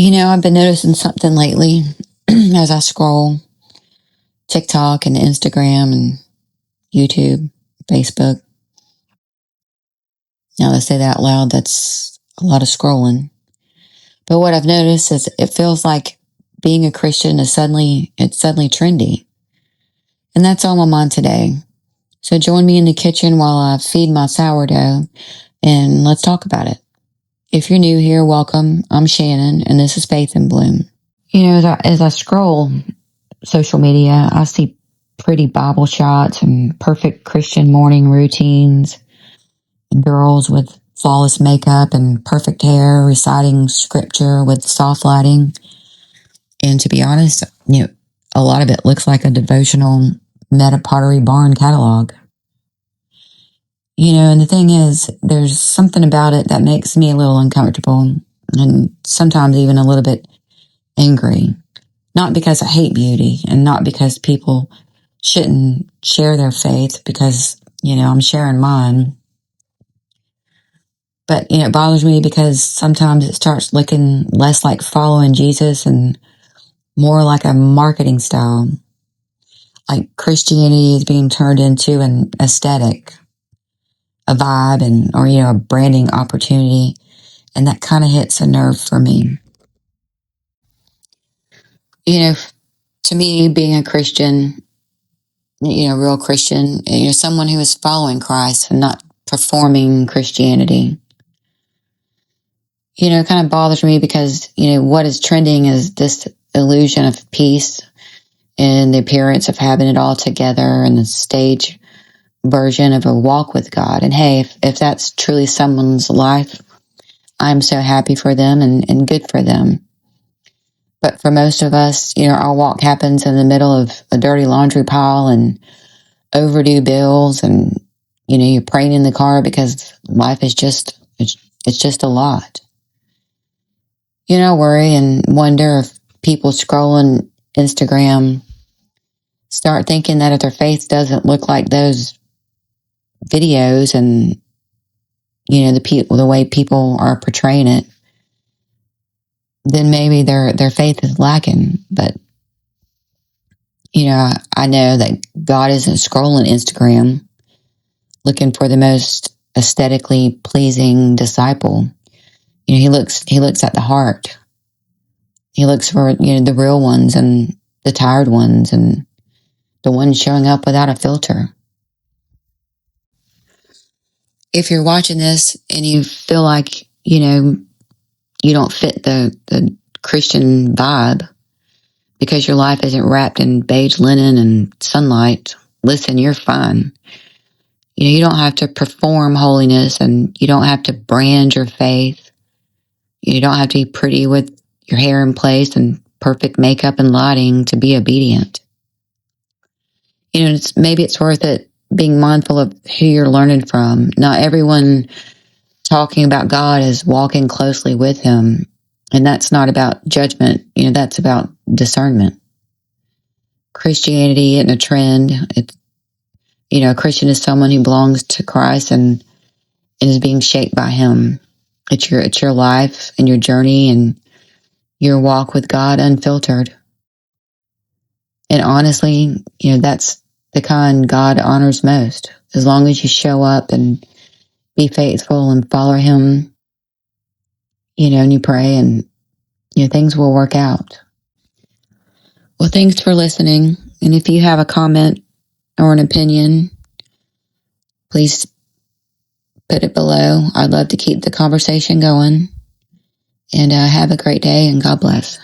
I've been noticing something lately as I scroll TikTok and Instagram and YouTube, Facebook. Now, to say that out loud, that's a lot of scrolling. But what I've noticed is it feels like being a Christian is suddenly trendy. And that's all I'm on today. So join me in the kitchen while I feed my sourdough and let's talk about it. If you're new here, welcome. I'm Shannon and this is Faith in Bloom. As I scroll social media, I see pretty Bible shots and perfect Christian morning routines, girls with flawless makeup and perfect hair reciting scripture with soft lighting. And to be honest, a lot of it looks like a devotional Meta Pottery Barn catalog. And the thing is, there's something about it that makes me a little uncomfortable and sometimes even a little bit angry. Not because I hate beauty and not because people shouldn't share their faith because, I'm sharing mine. But, it bothers me because sometimes it starts looking less like following Jesus and more like a marketing style. Like Christianity is being turned into an aesthetic, a vibe or a branding opportunity. And that kind of hits a nerve for me. To me, being a Christian, real Christian, someone who is following Christ and not performing Christianity. It kind of bothers me because, what is trending is this illusion of peace and the appearance of having it all together and the stage version of a walk with God. And hey, if that's truly someone's life, I'm so happy for them and good for them. But for most of us, our walk happens in the middle of a dirty laundry pile and overdue bills and, you're praying in the car because life is it's just a lot. I worry and wonder if people scrolling Instagram start thinking that if their faith doesn't look like those videos and, the way people are portraying it, then maybe their faith is lacking. But, I know that God isn't scrolling Instagram looking for the most aesthetically pleasing disciple. He looks at the heart. He looks for, the real ones and the tired ones and the ones showing up without a filter. If you're watching this and you feel like, you don't fit the Christian vibe because your life isn't wrapped in beige linen and sunlight, listen, you're fine. You don't have to perform holiness and you don't have to brand your faith. You don't have to be pretty with your hair in place and perfect makeup and lighting to be obedient. Maybe it's worth it being mindful of who you're learning from. Not everyone talking about God is walking closely with him. And that's not about judgment. That's about discernment. Christianity isn't a trend. A Christian is someone who belongs to Christ and is being shaped by him. It's your life and your journey and your walk with God unfiltered. And honestly, that's the kind God honors most. As long as you show up and be faithful and follow him, and you pray and, things will work out. Well, thanks for listening. And if you have a comment or an opinion, please put it below. I'd love to keep the conversation going. And have a great day and God bless.